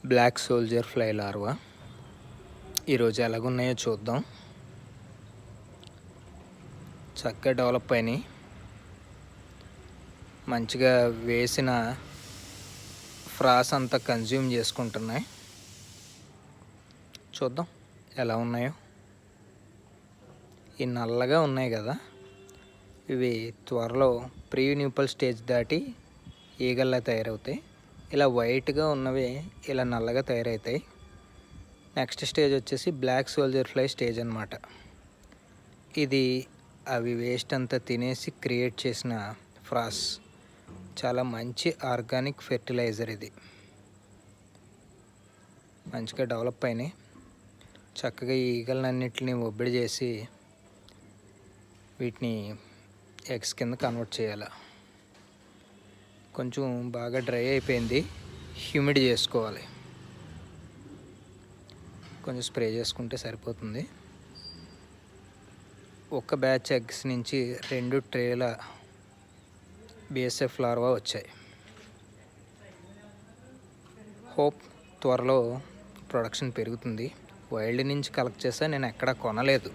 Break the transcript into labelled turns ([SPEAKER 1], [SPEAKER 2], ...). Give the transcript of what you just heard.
[SPEAKER 1] Black soldier fly larva ఈరోజు ఎలాగున్నాయో చూద్దాం. చక్కగా డెవలప్ అయినాయి. మంచిగా వేసిన ఫ్రాస్ అంతా కన్జ్యూమ్ చేసుకుంటున్నాయి. చూద్దాం ఎలా ఉన్నాయో. ఈ నల్లగా ఉన్నాయి కదా, ఇవి త్వరలో ప్రీ న్యూపల్ స్టేజ్ దాటి ఈగల్లా తయారవుతాయి. ఇలా వైట్గా ఉన్నవి ఇలా నల్లగా తయారవుతాయి. నెక్స్ట్ స్టేజ్ వచ్చేసి బ్లాక్ సోల్జర్ ఫ్లై స్టేజ్ అన్నమాట. ఇది అవి వేస్ట్ అంతా తినేసి క్రియేట్ చేసిన ఫ్రాస్. చాలా మంచి ఆర్గానిక్ ఫెర్టిలైజర్ ఇది. మంచిగా డెవలప్ అయినాయి. చక్కగా ఈ ఈగలన్నింటినీ ఒబ్బిడి చేసి వీటిని ఎగ్స్ కింద కన్వర్ట్ చేయాలి. కొంచెం బాగా డ్రై అయిపోయింది, హ్యూమిడ్ చేసుకోవాలి. కొంచెం స్ప్రే చేసుకుంటే సరిపోతుంది. ఒక బ్యాచ్ ఎగ్స్ నుంచి 2 ట్రేల బిఎస్ఎఫ్ లార్వా వచ్చాయి. హోప్ త్వరలో ప్రొడక్షన్ పెరుగుతుంది. వైల్డ్ నుంచి కలెక్ట్ చేస్తే నేను ఎక్కడా కొనలేదు.